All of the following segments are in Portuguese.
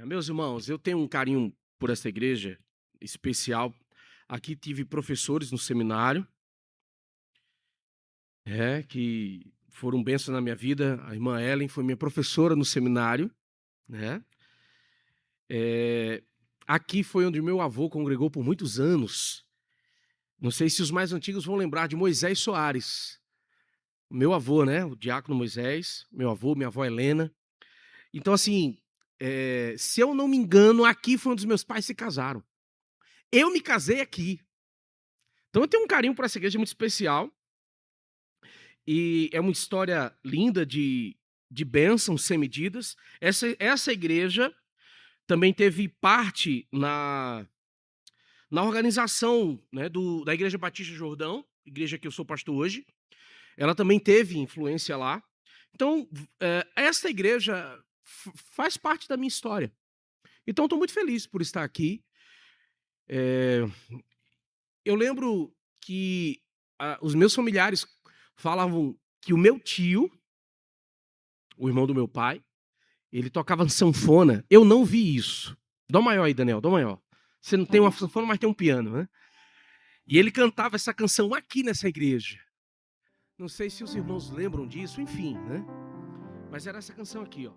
Meus irmãos, eu tenho um carinho por essa igreja especial. Aqui tive professores no seminário, que foram bênçãos na minha vida. A irmã Ellen foi minha professora no seminário, né? Aqui foi onde meu avô congregou por muitos anos. Não sei se os mais antigos vão lembrar de Moisés Soares. Meu avô, né? O diácono Moisés, meu avô, minha avó Helena. Então, assim, se eu não me engano, aqui foi onde os meus pais se casaram. Eu me casei aqui. Então eu tenho um carinho por essa igreja muito especial. E é uma história linda de bênçãos sem medidas. Essa igreja também teve parte na organização, né, da Igreja Batista Jordão, igreja que eu sou pastor hoje. Ela também teve influência lá. Então, essa igreja faz parte da minha história. Então, estou muito feliz por estar aqui. Eu lembro que os meus familiares falavam que o meu tio, o irmão do meu pai, ele tocava sanfona. Eu não vi isso. Dó maior aí, Daniel, dó maior. Você não tem uma sanfona, mas tem um piano, né? E ele cantava essa canção aqui nessa igreja. Não sei se os irmãos lembram disso, enfim, né? Mas era essa canção aqui, ó.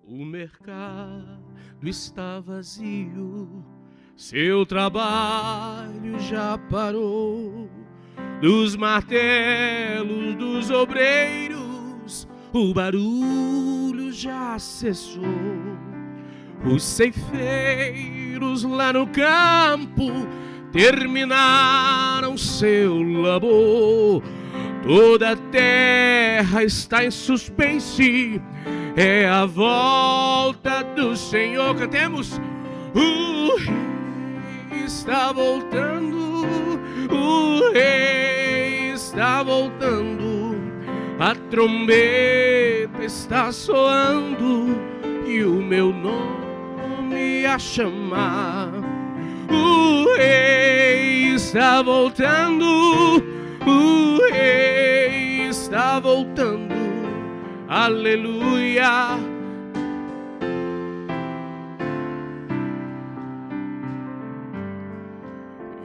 O mercado está vazio, seu trabalho já parou, dos martelos dos obreiros o barulho já cessou. Os ceifeiros lá no campo terminaram seu labor. Toda a terra está em suspense, é a volta do Senhor. Cantemos. O rei está voltando, o rei está voltando, a trombeta está soando e o meu nome a chamar. O rei está voltando, o rei está voltando, aleluia.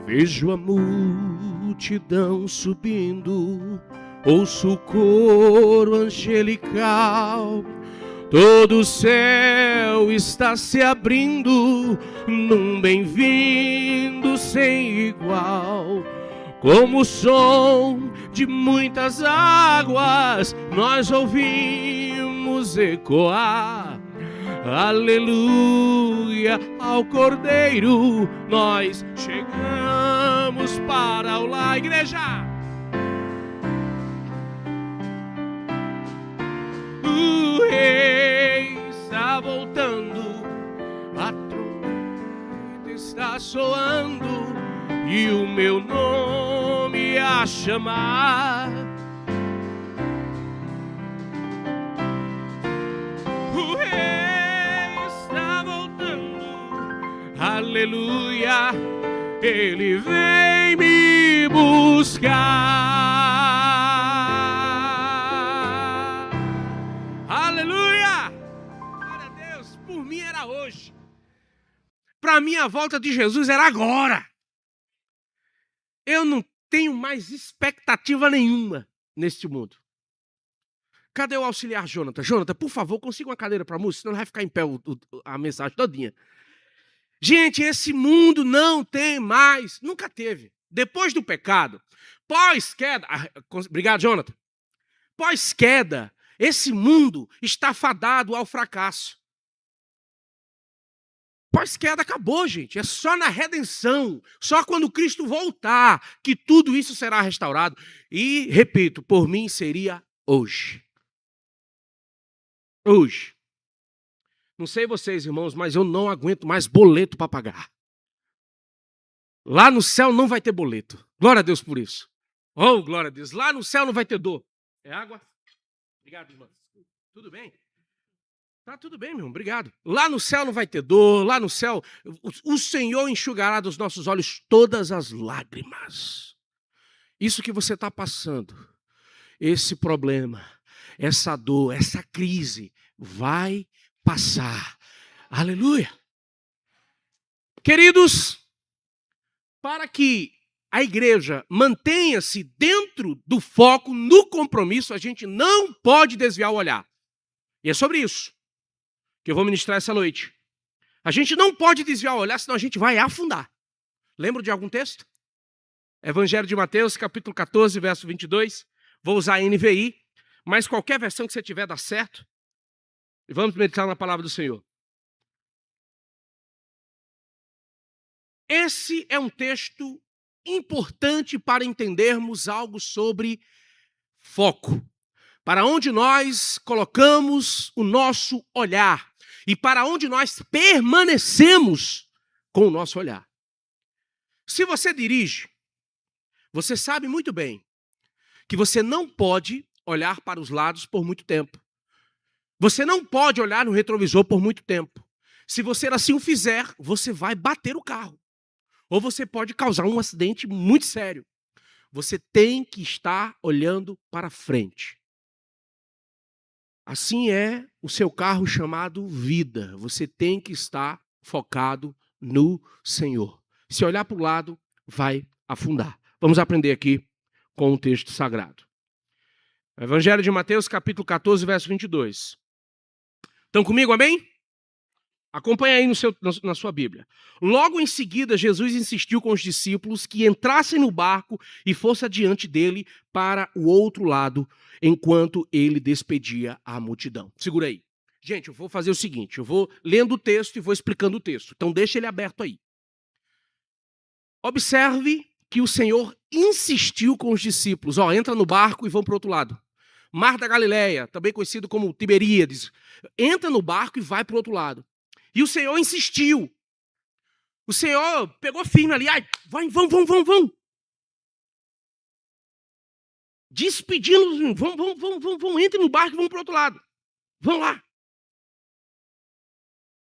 Vejo a multidão subindo, ouço o coro angelical, todo o céu está se abrindo num bem-vindo sem igual. Como o som de muitas águas nós ouvimos ecoar, aleluia ao Cordeiro nós chegamos para o lar. Igreja, o rei está voltando, a trombeta está soando e o meu nome a chamar. O rei está voltando, aleluia, ele vem me buscar. Aleluia! Glória a Deus, por mim era hoje. Para mim a volta de Jesus era agora. Eu não tenho mais expectativa nenhuma neste mundo. Cadê o auxiliar Jonathan? Jonathan, por favor, consiga uma cadeira para a música, senão vai ficar em pé a mensagem todinha. Gente, esse mundo não tem mais, nunca teve. Depois do pecado, pós-queda, obrigado, Jonathan. Pós-queda, esse mundo está fadado ao fracasso. Pós-queda acabou, gente. É só na redenção, só quando Cristo voltar, que tudo isso será restaurado. E, repito, por mim seria hoje. Hoje. Não sei vocês, irmãos, mas eu não aguento mais boleto para pagar. Lá no céu não vai ter boleto. Glória a Deus por isso. Oh, glória a Deus. Lá no céu não vai ter dor. É água? Obrigado, irmão. Tudo bem? Tá tudo bem, meu irmão, obrigado. Lá no céu não vai ter dor, lá no céu o Senhor enxugará dos nossos olhos todas as lágrimas. Isso que você está passando, esse problema, essa dor, essa crise, vai passar. Aleluia. Queridos, para que a igreja mantenha-se dentro do foco, no compromisso, a gente não pode desviar o olhar. E é sobre isso que eu vou ministrar essa noite. A gente não pode desviar o olhar, senão a gente vai afundar. Lembra de algum texto? Evangelho de Mateus, capítulo 14, verso 22. Vou usar a NVI, mas qualquer versão que você tiver dá certo. E vamos meditar na palavra do Senhor. Esse é um texto importante para entendermos algo sobre foco. Para onde nós colocamos o nosso olhar e para onde nós permanecemos com o nosso olhar. Se você dirige, você sabe muito bem que você não pode olhar para os lados por muito tempo. Você não pode olhar no retrovisor por muito tempo. Se você assim o fizer, você vai bater o carro. Ou você pode causar um acidente muito sério. Você tem que estar olhando para frente. Assim é o seu carro chamado vida. Você tem que estar focado no Senhor. Se olhar para o lado, vai afundar. Vamos aprender aqui com o texto sagrado. Evangelho de Mateus, capítulo 14, verso 22. Estão comigo, amém? Acompanha aí na sua Bíblia. Logo em seguida, Jesus insistiu com os discípulos que entrassem no barco e fossem adiante dele para o outro lado, enquanto ele despedia a multidão. Segura aí. Gente, eu vou fazer o seguinte, eu vou lendo o texto e vou explicando o texto. Então deixa ele aberto aí. Observe que o Senhor insistiu com os discípulos. Entra no barco e vão para o outro lado. Mar da Galileia, também conhecido como Tiberíades. Entra no barco e vai para o outro lado. E o Senhor insistiu. O Senhor pegou firme ali. Vão. Despedindo, vão, entrem no barco e vão para o outro lado. Vão lá.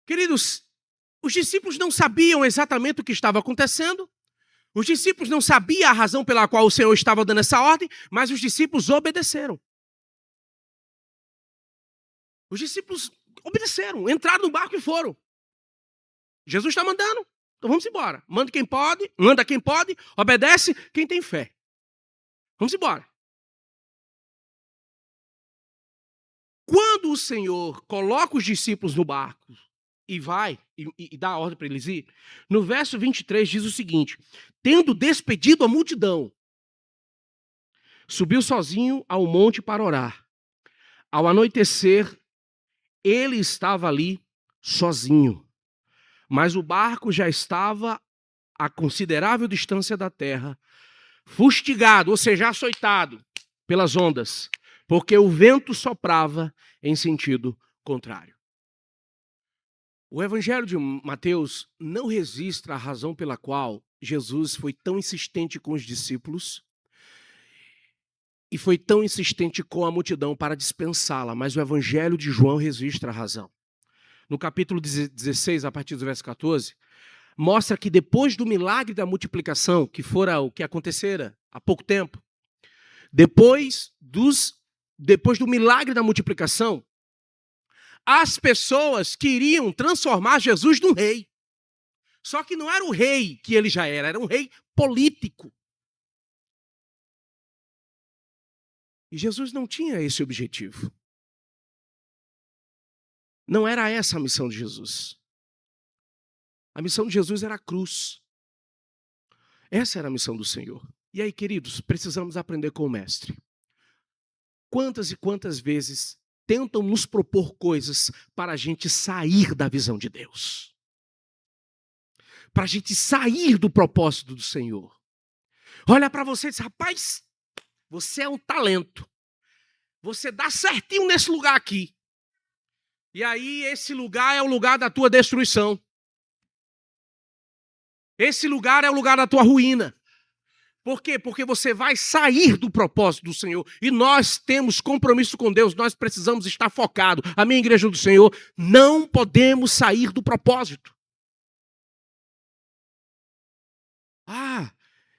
Queridos, os discípulos não sabiam exatamente o que estava acontecendo. Os discípulos não sabiam a razão pela qual o Senhor estava dando essa ordem, mas os discípulos obedeceram. Os discípulos obedeceram, entraram no barco e foram. Jesus está mandando, então vamos embora. Manda quem pode, obedece quem tem fé. Vamos embora. Quando o Senhor coloca os discípulos no barco e vai, e dá a ordem para eles ir, no verso 23 diz o seguinte: tendo despedido a multidão, subiu sozinho ao monte para orar. Ao anoitecer, ele estava ali sozinho. Mas o barco já estava a considerável distância da terra, fustigado, ou seja, açoitado pelas ondas, porque o vento soprava em sentido contrário. O Evangelho de Mateus não registra a razão pela qual Jesus foi tão insistente com os discípulos e foi tão insistente com a multidão para dispensá-la, mas o Evangelho de João registra a razão. No capítulo 16, a partir do verso 14, mostra que depois do milagre da multiplicação, que fora o que acontecera há pouco tempo, depois do milagre da multiplicação, as pessoas queriam transformar Jesus num rei. Só que não era o rei que ele já era um rei político. E Jesus não tinha esse objetivo. Não era essa a missão de Jesus. A missão de Jesus era a cruz. Essa era a missão do Senhor. E aí, queridos, precisamos aprender com o Mestre. Quantas e quantas vezes tentam nos propor coisas para a gente sair da visão de Deus? Para a gente sair do propósito do Senhor. Olha para você e diz: rapaz, você é um talento. Você dá certinho nesse lugar aqui. E aí esse lugar é o lugar da tua destruição. Esse lugar é o lugar da tua ruína. Por quê? Porque você vai sair do propósito do Senhor. E nós temos compromisso com Deus, nós precisamos estar focados. A minha igreja do Senhor, não podemos sair do propósito.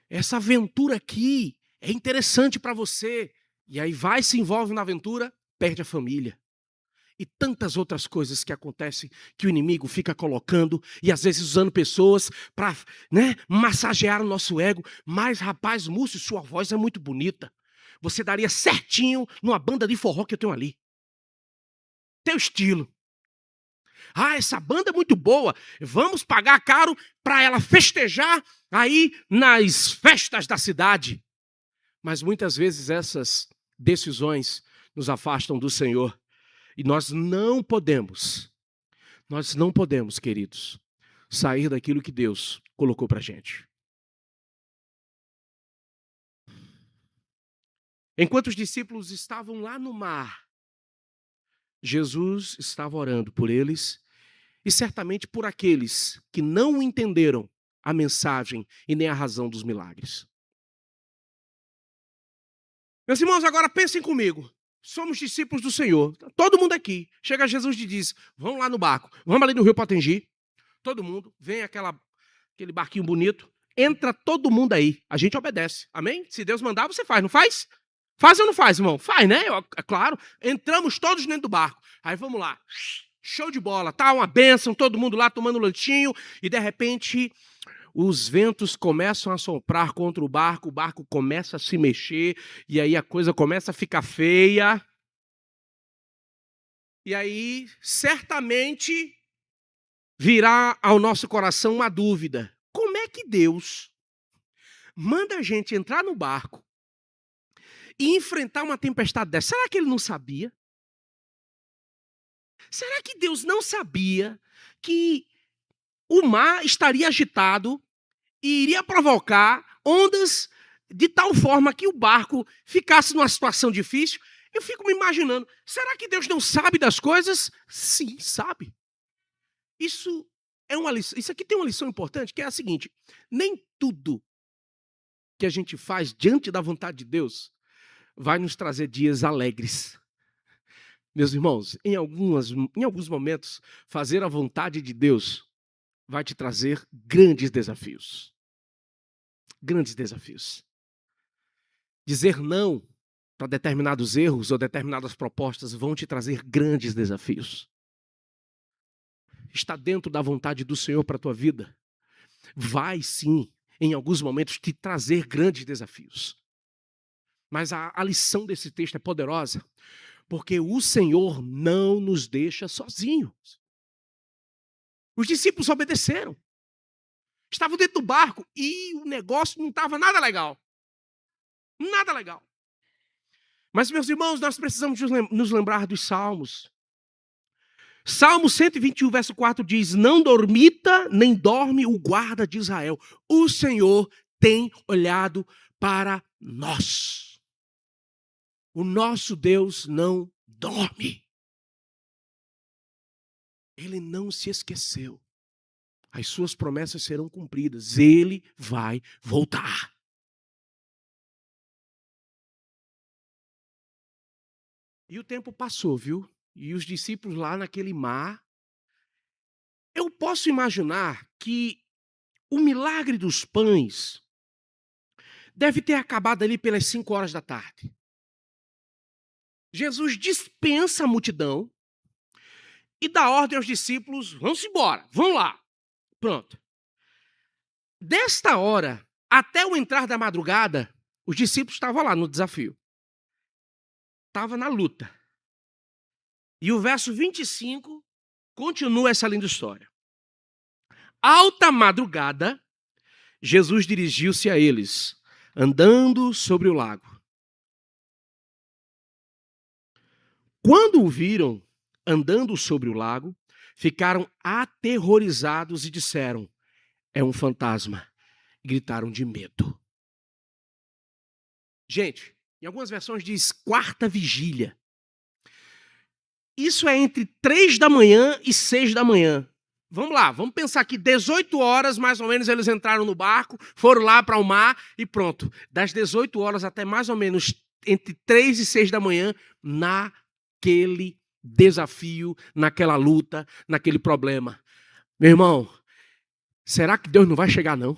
Essa aventura aqui é interessante para você. E aí se envolve na aventura, perde a família. e tantas outras coisas que acontecem que o inimigo fica colocando e às vezes usando pessoas para, massagear o nosso ego. Mas, rapaz, Múcio, sua voz é muito bonita. Você daria certinho numa banda de forró que eu tenho ali. Teu estilo. Ah, essa banda é muito boa. Vamos pagar caro para ela festejar aí nas festas da cidade. Mas muitas vezes essas decisões nos afastam do Senhor. E nós não podemos, queridos, sair daquilo que Deus colocou para a gente. Enquanto os discípulos estavam lá no mar, Jesus estava orando por eles e certamente por aqueles que não entenderam a mensagem e nem a razão dos milagres. Meus irmãos, agora pensem comigo. Somos discípulos do Senhor. Todo mundo aqui. Chega Jesus e diz, vamos lá no barco. Vamos ali no Rio Potengi. Todo mundo. Vem aquele barquinho bonito. Entra todo mundo aí. A gente obedece. Amém? Se Deus mandar, você faz. Não faz? Faz ou não faz, irmão? Faz, né? É claro. Entramos todos dentro do barco. Aí vamos lá. Show de bola. Tá uma bênção. Todo mundo lá tomando lanchinho. E de repente, os ventos começam a soprar contra o barco começa a se mexer, e aí a coisa começa a ficar feia. E aí, certamente, virá ao nosso coração uma dúvida. Como é que Deus manda a gente entrar no barco e enfrentar uma tempestade dessa? Será que ele não sabia? Será que Deus não sabia que o mar estaria agitado e iria provocar ondas de tal forma que o barco ficasse numa situação difícil? Eu fico me imaginando, será que Deus não sabe das coisas? Sim, sabe. Isso aqui tem uma lição importante, que é a seguinte: nem tudo que a gente faz diante da vontade de Deus vai nos trazer dias alegres. Meus irmãos, em alguns momentos, fazer a vontade de Deus vai te trazer grandes desafios. Grandes desafios. Dizer não para determinados erros ou determinadas propostas vão te trazer grandes desafios. Está dentro da vontade do Senhor para a tua vida. Vai sim, em alguns momentos, te trazer grandes desafios. Mas a lição desse texto é poderosa, porque o Senhor não nos deixa sozinhos. Os discípulos obedeceram. Estavam dentro do barco e o negócio não estava nada legal. Nada legal. Mas, meus irmãos, nós precisamos nos lembrar dos Salmos. Salmo 121, verso 4 diz: não dormita nem dorme o guarda de Israel. O Senhor tem olhado para nós. O nosso Deus não dorme. Ele não se esqueceu. As suas promessas serão cumpridas. Ele vai voltar. E o tempo passou, viu? E os discípulos lá naquele mar. Eu posso imaginar que o milagre dos pães deve ter acabado ali pelas 5 horas da tarde. Jesus dispensa a multidão e dá ordem aos discípulos: vamos embora, vão lá. Pronto. Desta hora até o entrar da madrugada, os discípulos estavam lá no desafio. Estavam na luta. E o verso 25 continua essa linda história. Alta madrugada, Jesus dirigiu-se a eles, andando sobre o lago. Quando o viram andando sobre o lago, ficaram aterrorizados e disseram: é um fantasma. Gritaram de medo. Gente, em algumas versões diz quarta vigília. Isso é entre 3 da manhã e 6 da manhã. Vamos lá, vamos pensar que 18 horas, mais ou menos, eles entraram no barco, foram lá para o mar e pronto. Das 18 horas até mais ou menos entre 3 e 6 da manhã, naquele desafio, naquela luta, naquele problema. Meu irmão, será que Deus não vai chegar, não?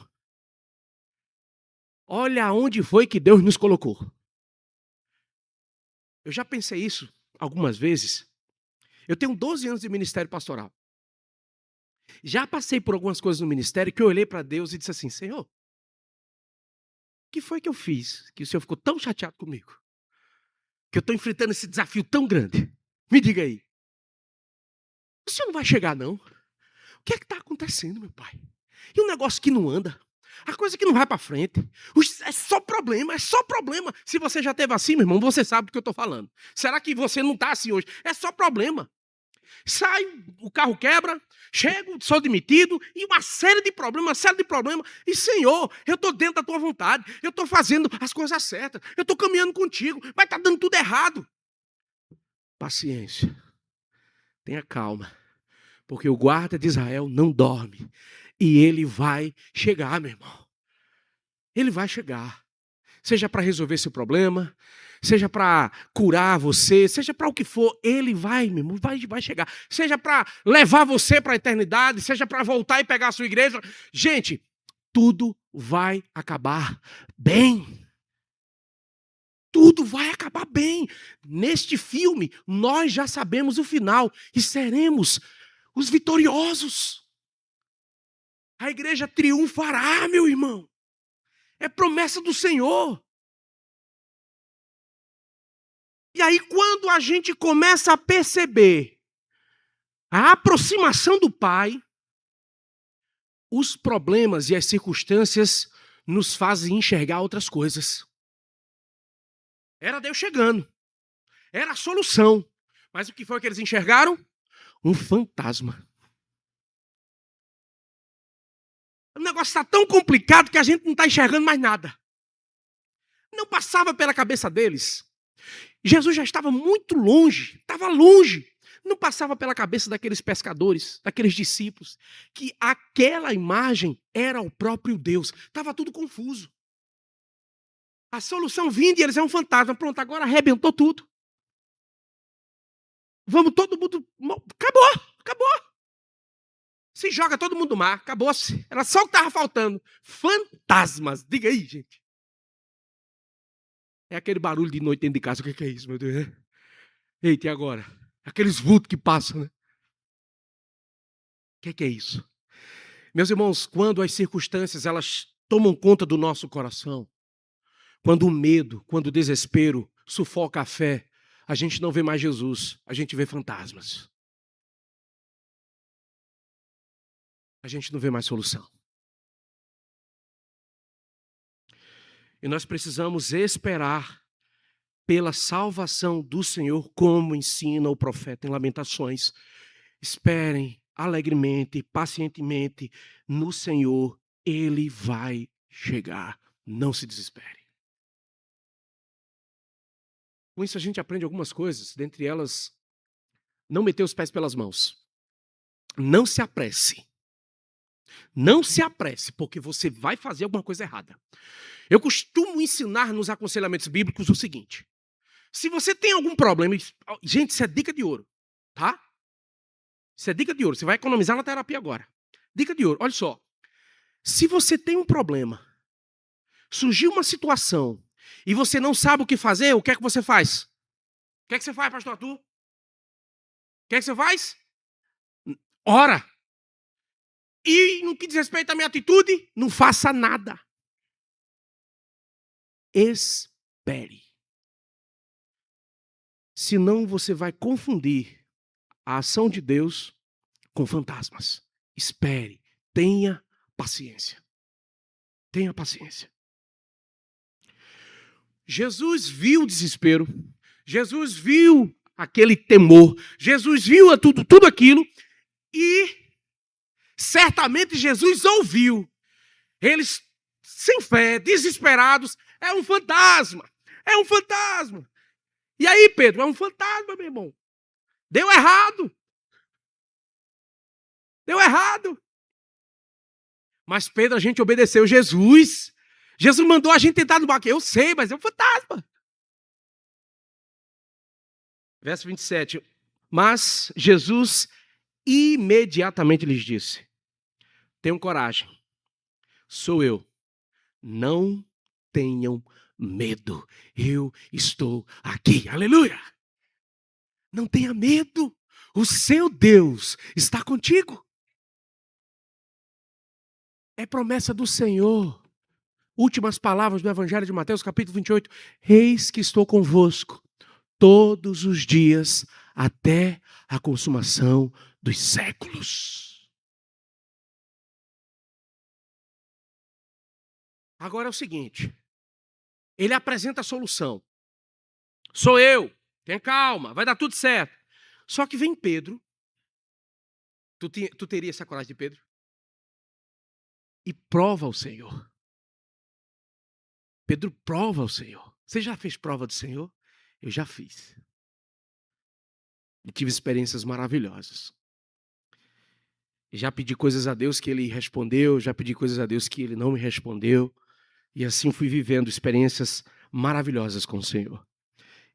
Olha aonde foi que Deus nos colocou. Eu já pensei isso algumas vezes. Eu tenho 12 anos de ministério pastoral. Já passei por algumas coisas no ministério que eu olhei para Deus e disse assim: Senhor, o que foi que eu fiz que o Senhor ficou tão chateado comigo? Que eu estou enfrentando esse desafio tão grande. Me diga aí. O Senhor não vai chegar, não? O que é que está acontecendo, meu pai? E um negócio que não anda? A coisa que não vai para frente? É só problema, é só problema. Se você já teve assim, meu irmão, você sabe do que eu estou falando. Será que você não está assim hoje? É só problema. Sai, o carro quebra, chego, sou demitido, e uma série de problemas, E, Senhor, eu estou dentro da tua vontade, eu estou fazendo as coisas certas, eu estou caminhando contigo, mas está dando tudo errado. Paciência, tenha calma, porque o guarda de Israel não dorme, e ele vai chegar, meu irmão. Ele vai chegar. Seja para resolver seu problema, seja para curar você, seja para o que for, ele vai, meu irmão, vai chegar. Seja para levar você para a eternidade, seja para voltar e pegar a sua igreja. Gente, tudo vai acabar bem. Tudo vai acabar bem. Neste filme, nós já sabemos o final e seremos os vitoriosos. A igreja triunfará, meu irmão. É promessa do Senhor. E aí, quando a gente começa a perceber a aproximação do Pai, os problemas e as circunstâncias nos fazem enxergar outras coisas. Era Deus chegando. Era a solução. Mas o que foi que eles enxergaram? Um fantasma. O negócio está tão complicado que a gente não está enxergando mais nada. Não passava pela cabeça deles. Jesus já estava muito longe, estava longe. Não passava pela cabeça daqueles pescadores, daqueles discípulos, que aquela imagem era o próprio Deus. Estava tudo confuso. A solução vinda e eles é um fantasma. Pronto, agora arrebentou tudo. Vamos todo mundo... Acabou. Se joga todo mundo no mar, acabou-se. Era só o que estava faltando. Fantasmas. Diga aí, gente. É aquele barulho de noite dentro de casa. O que é isso, meu Deus? Eita, e agora? Aqueles vultos que passam, né? O que é isso? Meus irmãos, quando as circunstâncias elas tomam conta do nosso coração, quando o medo, quando o desespero sufoca a fé, a gente não vê mais Jesus, a gente vê fantasmas. A gente não vê mais solução. E nós precisamos esperar pela salvação do Senhor, como ensina o profeta em Lamentações. Esperem alegremente, pacientemente no Senhor, Ele vai chegar. Não se desespere. Com isso a gente aprende algumas coisas, dentre elas, não meter os pés pelas mãos. Não se apresse. Não se apresse, porque você vai fazer alguma coisa errada. Eu costumo ensinar nos aconselhamentos bíblicos o seguinte: se você tem algum problema, gente, isso é dica de ouro, tá? Isso é dica de ouro, você vai economizar na terapia agora. Dica de ouro, olha só. Se você tem um problema, surgiu uma situação, e você não sabe o que fazer, o que é que você faz? O que é que você faz, pastor Arthur? O que é que você faz? Ora. E no que diz respeito à minha atitude, não faça nada. Espere. Senão você vai confundir a ação de Deus com fantasmas. Espere. Tenha paciência. Tenha paciência. Jesus viu o desespero. Jesus viu aquele temor. Jesus viu tudo aquilo. E certamente Jesus ouviu. Eles, sem fé, desesperados, é um fantasma. É um fantasma. E aí, Pedro, é um fantasma, meu irmão. Deu errado. Deu errado. Mas Pedro, a gente obedeceu Jesus. Jesus mandou a gente entrar no barco. Eu sei, mas é um fantasma. Verso 27. Mas Jesus imediatamente lhes disse: tenham coragem. Sou eu. Não tenham medo. Eu estou aqui. Aleluia. Não tenha medo. O seu Deus está contigo. É promessa do Senhor. Últimas palavras do Evangelho de Mateus, capítulo 28. Eis que estou convosco todos os dias até a consumação dos séculos. Agora é o seguinte. Ele apresenta a solução. Sou eu. Tenha calma, vai dar tudo certo. Só que vem Pedro. Tu teria essa coragem de Pedro? E prova ao Senhor. Pedro prova ao Senhor. Você já fez prova do Senhor? Eu já fiz. E tive experiências maravilhosas. Já pedi coisas a Deus que Ele respondeu, já pedi coisas a Deus que Ele não me respondeu. E assim fui vivendo experiências maravilhosas com o Senhor.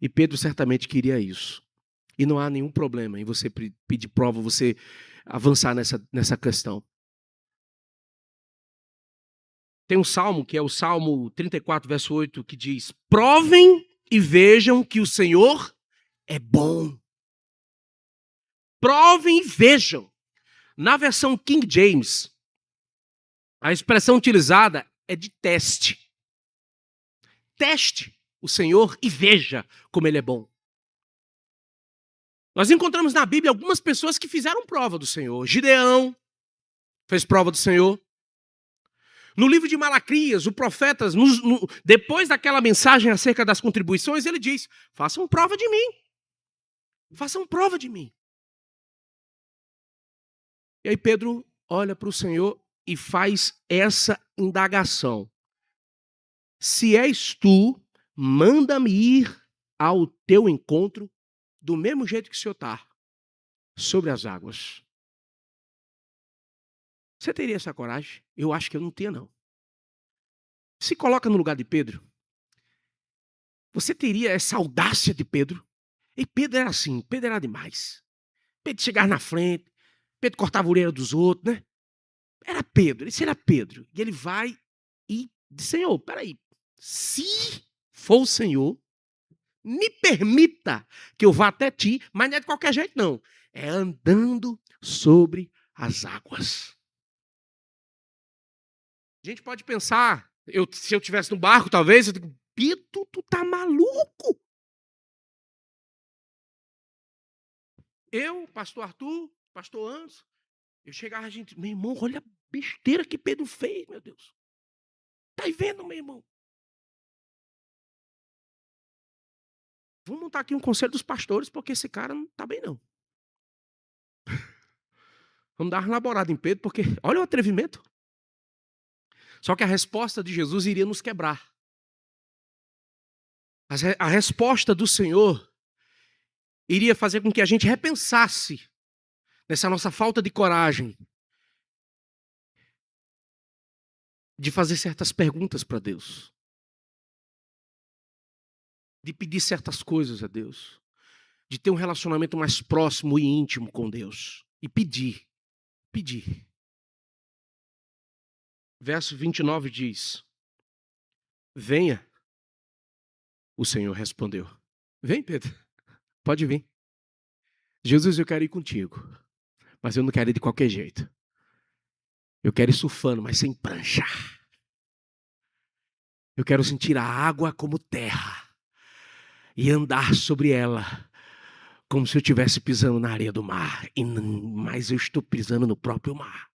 E Pedro certamente queria isso. E não há nenhum problema em você pedir prova, você avançar nessa questão. Tem um salmo, que é o Salmo 34, verso 8, que diz: provem e vejam que o Senhor é bom. Provem e vejam. Na versão King James, a expressão utilizada é de teste. Teste o Senhor e veja como Ele é bom. Nós encontramos na Bíblia algumas pessoas que fizeram prova do Senhor. Gideão fez prova do Senhor. No livro de Malaquias, o profeta, depois daquela mensagem acerca das contribuições, ele diz: façam prova de mim. Façam prova de mim. E aí Pedro olha para o Senhor e faz essa indagação. Se és tu, manda-me ir ao teu encontro do mesmo jeito que o Senhor está, sobre as águas. Você teria essa coragem? Eu acho que eu não tinha, não. Se coloca no lugar de Pedro. Você teria essa audácia de Pedro? E Pedro era assim, Pedro era demais. Pedro chegava na frente, Pedro cortava a orelha dos outros, né? Era Pedro, esse era Pedro. E ele vai e diz: Senhor, peraí, se for o Senhor, me permita que eu vá até ti, mas não é de qualquer jeito, não. É andando sobre as águas. A gente pode pensar, se eu estivesse no barco, talvez, eu digo: Pedro, tu tá maluco? Eu, pastor Arthur, pastor Anderson, eu chegava, a gente, meu irmão, olha a besteira que Pedro fez, meu Deus. Tá aí vendo, meu irmão? Vamos montar aqui um conselho dos pastores, porque esse cara não tá bem, não. Vamos dar uma elaborada em Pedro, porque olha o atrevimento. Só que a resposta de Jesus iria nos quebrar. A resposta do Senhor iria fazer com que a gente repensasse nessa nossa falta de coragem de fazer certas perguntas para Deus, de pedir certas coisas a Deus, de ter um relacionamento mais próximo e íntimo com Deus. E pedir. Verso 29 diz: venha. O Senhor respondeu: vem, Pedro, pode vir. Jesus, eu quero ir contigo, mas eu não quero ir de qualquer jeito. Eu quero ir surfando, mas sem prancha. Eu quero sentir a água como terra e andar sobre ela como se eu estivesse pisando na areia do mar. Mas eu estou pisando no próprio mar.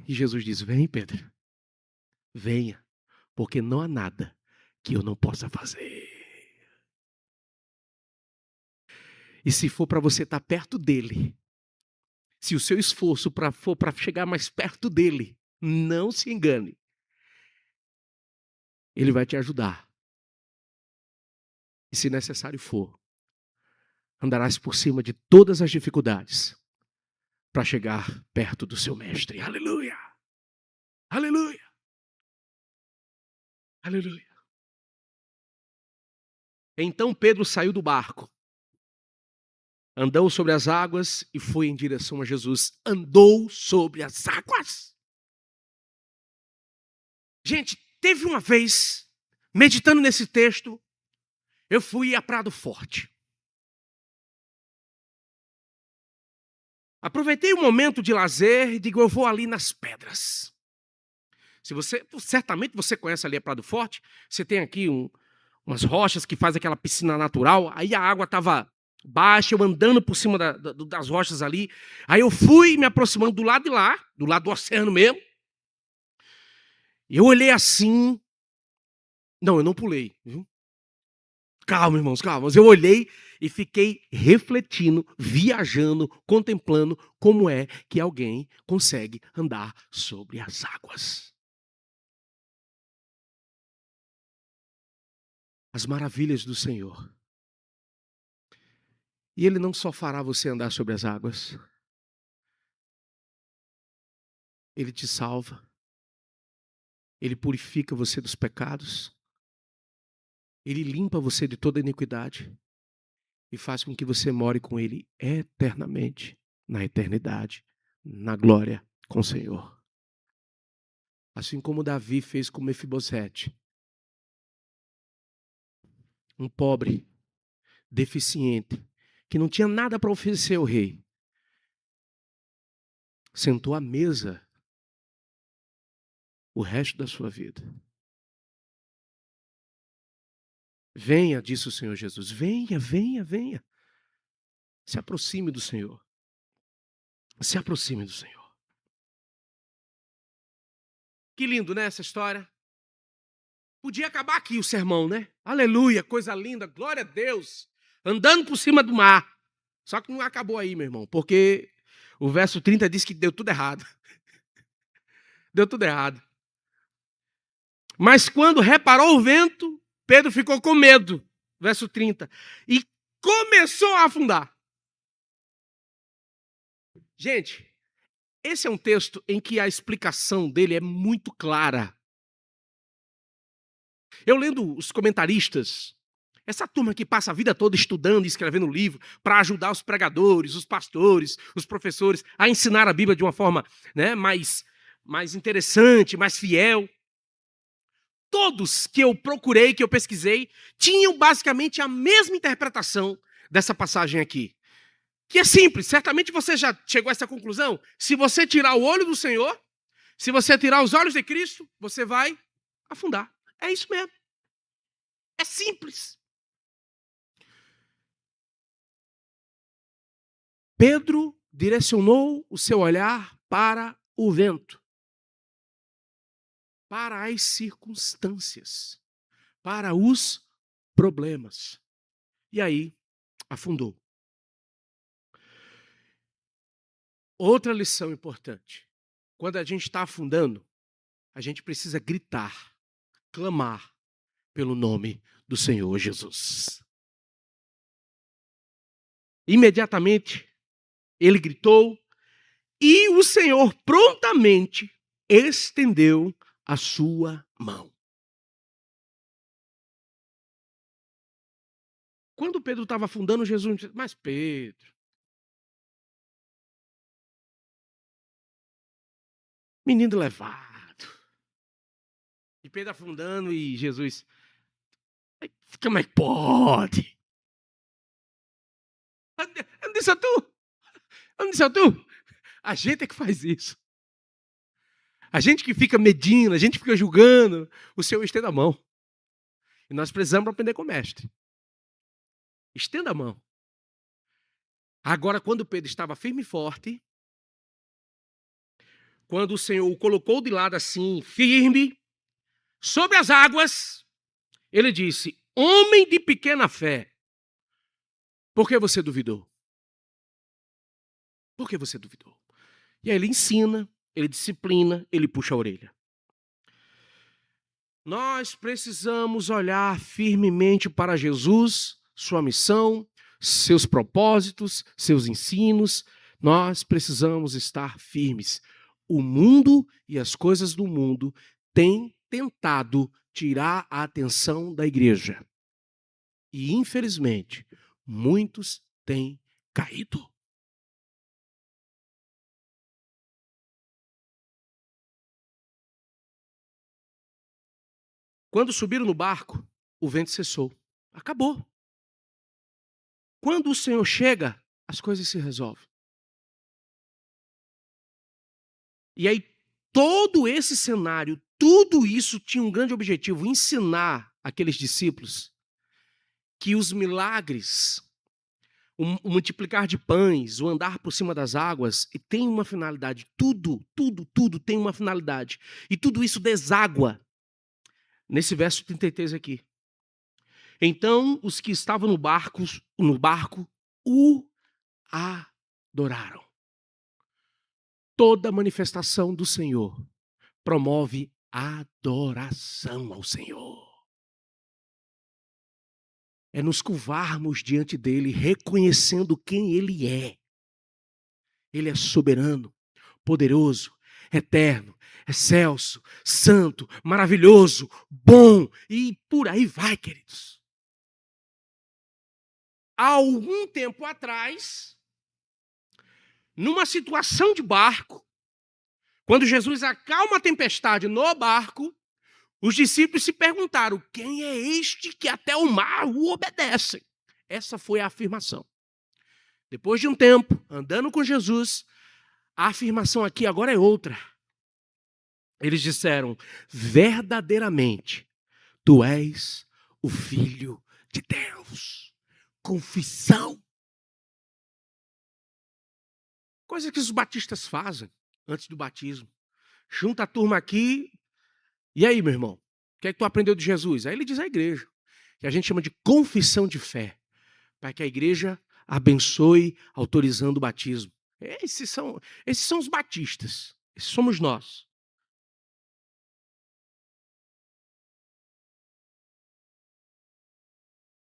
E Jesus diz: vem, Pedro, venha, porque não há nada que eu não possa fazer. E se for para você estar perto dele, se o seu esforço for para chegar mais perto dele, não se engane. Ele vai te ajudar. E se necessário for, andarás por cima de todas as dificuldades para chegar perto do seu mestre. Aleluia! Aleluia! Aleluia! Então Pedro saiu do barco, andou sobre as águas e foi em direção a Jesus. Andou sobre as águas. Gente, teve uma vez, meditando nesse texto, eu fui a Prado Forte. Aproveitei o momento de lazer e digo, eu vou ali nas pedras. Certamente você conhece ali a Praia do Forte, você tem aqui umas rochas que faz aquela piscina natural, aí a água estava baixa, eu andando por cima das rochas ali, aí eu fui me aproximando do lado de lá, do lado do oceano mesmo, e eu olhei assim, não, eu não pulei, viu? Calma, irmãos, calma, mas eu olhei e fiquei refletindo, viajando, contemplando como é que alguém consegue andar sobre as águas. As maravilhas do Senhor. E Ele não só fará você andar sobre as águas, Ele te salva, Ele purifica você dos pecados, Ele limpa você de toda iniquidade e faz com que você more com Ele eternamente, na eternidade, na glória com o Senhor. Assim como Davi fez com Mefibosete, um pobre, deficiente, que não tinha nada para oferecer ao rei, sentou à mesa o resto da sua vida. Venha, disse o Senhor Jesus, venha, venha, venha. Se aproxime do Senhor. Se aproxime do Senhor. Que lindo, né, essa história? Podia acabar aqui o sermão, né? Aleluia, coisa linda, glória a Deus. Andando por cima do mar. Só que não acabou aí, meu irmão, porque o verso 30 diz que deu tudo errado. Deu tudo errado. Mas quando reparou o vento, Pedro ficou com medo. Verso 30. E começou a afundar. Gente, esse é um texto em que a explicação dele é muito clara. Eu lendo os comentaristas, essa turma que passa a vida toda estudando e escrevendo livro para ajudar os pregadores, os pastores, os professores a ensinar a Bíblia de uma forma, né, mais interessante, mais fiel. Todos que eu procurei, que eu pesquisei, tinham basicamente a mesma interpretação dessa passagem aqui. Que é simples, certamente você já chegou a essa conclusão. Se você tirar o olho do Senhor, se você tirar os olhos de Cristo, você vai afundar. É isso mesmo. É simples. Pedro direcionou o seu olhar para o vento, para as circunstâncias, para os problemas. E aí, afundou. Outra lição importante. Quando a gente está afundando, a gente precisa gritar, clamar pelo nome do Senhor Jesus. Imediatamente, ele gritou e o Senhor prontamente estendeu a sua mão. Quando Pedro estava afundando, Jesus disse, mas Pedro, menino levado. E Pedro afundando e Jesus, como é que pode? Eu não disse a tu? Eu não disse a tu? A gente é que faz isso. A gente que fica medindo, a gente que fica julgando, o Senhor estenda a mão. E nós precisamos aprender com o mestre. Estenda a mão. Agora, quando Pedro estava firme e forte, quando o Senhor o colocou de lado assim, firme, sobre as águas, ele disse, homem de pequena fé, por que você duvidou? Por que você duvidou? E aí ele ensina, ele disciplina, ele puxa a orelha. Nós precisamos olhar firmemente para Jesus, sua missão, seus propósitos, seus ensinos. Nós precisamos estar firmes. O mundo e as coisas do mundo têm tentado tirar a atenção da igreja. E, infelizmente, muitos têm caído. Quando subiram no barco, o vento cessou. Acabou. Quando o Senhor chega, as coisas se resolvem. E aí, todo esse cenário, tudo isso tinha um grande objetivo: ensinar aqueles discípulos que os milagres, o multiplicar de pães, o andar por cima das águas, e tem uma finalidade. Tudo tem uma finalidade. E tudo isso deságua nesse verso 33 aqui. Então, os que estavam no barco o adoraram. Toda manifestação do Senhor promove adoração ao Senhor. É nos curvarmos diante dele, reconhecendo quem ele é. Ele é soberano, poderoso, eterno, excelso, santo, maravilhoso, bom, e por aí vai, queridos. Há algum tempo atrás, numa situação de barco, quando Jesus acalma a tempestade no barco, os discípulos se perguntaram: quem é este que até o mar o obedece? Essa foi a afirmação. Depois de um tempo, andando com Jesus, a afirmação aqui agora é outra. Eles disseram: verdadeiramente, tu és o Filho de Deus. Confissão. Coisa que os batistas fazem antes do batismo. Junta a turma aqui. E aí, meu irmão? O que é que tu aprendeu de Jesus? Aí ele diz à igreja, que a gente chama de confissão de fé, para que a igreja abençoe, autorizando o batismo. Esses são os batistas. Esses somos nós.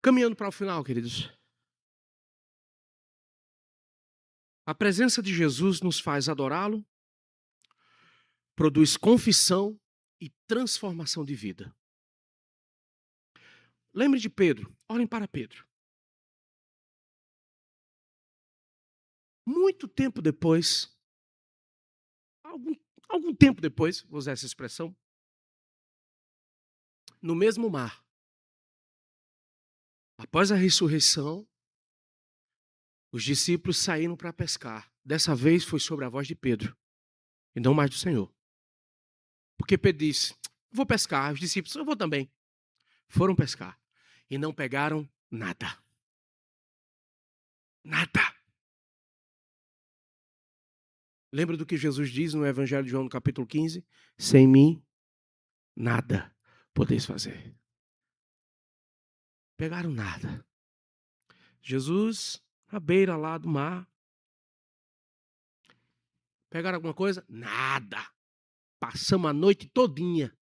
Caminhando para o final, queridos. A presença de Jesus nos faz adorá-lo, produz confissão e transformação de vida. Lembre de Pedro, olhem para Pedro. Muito tempo depois, algum tempo depois, vou usar essa expressão, no mesmo mar, após a ressurreição, os discípulos saíram para pescar. Dessa vez foi sobre a voz de Pedro, e não mais do Senhor. Porque Pedro disse: vou pescar. Os discípulos: eu vou também. Foram pescar e não pegaram nada. Nada. Lembra do que Jesus diz no Evangelho de João, no capítulo 15? Sem mim, nada podeis fazer. Pegaram nada. Jesus, à beira lá do mar. Pegaram alguma coisa? Nada. Passamos a noite todinha.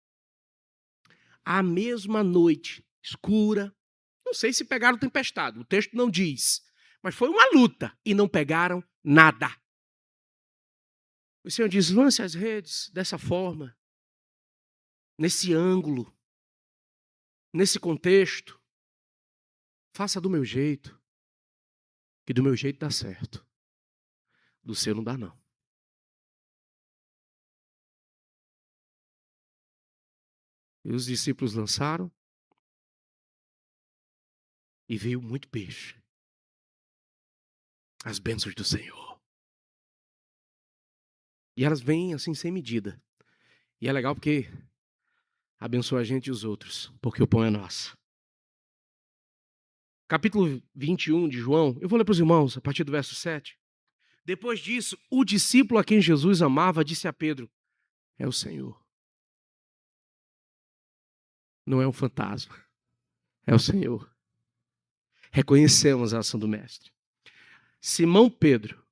A mesma noite, escura. Não sei se pegaram tempestade, o texto não diz. Mas foi uma luta e não pegaram nada. O Senhor diz: lance as redes dessa forma, nesse ângulo, nesse contexto. Faça do meu jeito, que do meu jeito dá certo. Do seu não dá, não. E os discípulos lançaram e veio muito peixe. As bênçãos do Senhor. E elas vêm assim sem medida. E é legal porque abençoa a gente e os outros, porque o pão é nosso. Capítulo 21 de João, eu vou ler para os irmãos, a partir do verso 7. Depois disso, o discípulo a quem Jesus amava disse a Pedro: é o Senhor. Não é um fantasma, é o Senhor. Reconhecemos a ação do Mestre. Simão Pedro,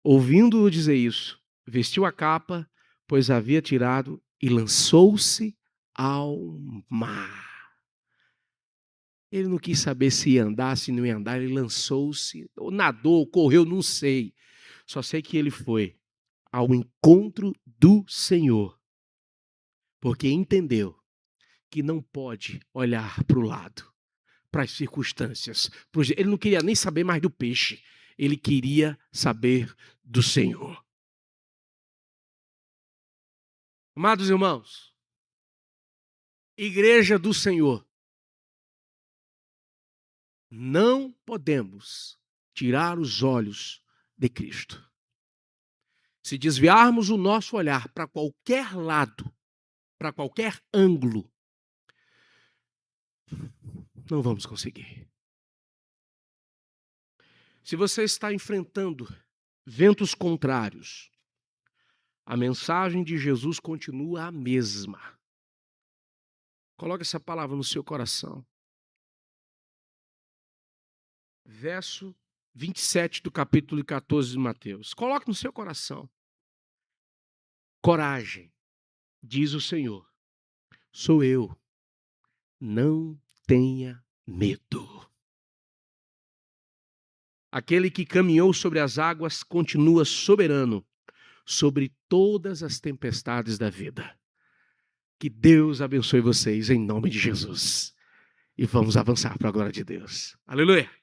ouvindo-o dizer isso, vestiu a capa, pois a havia tirado, e lançou-se ao mar. Ele não quis saber se ia andar, se não ia andar, ele lançou-se, ou nadou, ou correu, não sei. Só sei que ele foi ao encontro do Senhor, porque entendeu que não pode olhar para o lado, para as circunstâncias. Ele não queria nem saber mais do peixe, ele queria saber do Senhor. Amados irmãos, Igreja do Senhor, não podemos tirar os olhos de Cristo. Se desviarmos o nosso olhar para qualquer lado, para qualquer ângulo, não vamos conseguir. Se você está enfrentando ventos contrários, a mensagem de Jesus continua a mesma. Coloque essa palavra no seu coração. Verso 27 do capítulo 14 de Mateus. Coloque no seu coração. Coragem, diz o Senhor, sou eu. Não tenha medo. Aquele que caminhou sobre as águas continua soberano sobre todas as tempestades da vida. Que Deus abençoe vocês em nome de Jesus. E vamos avançar para a glória de Deus. Aleluia!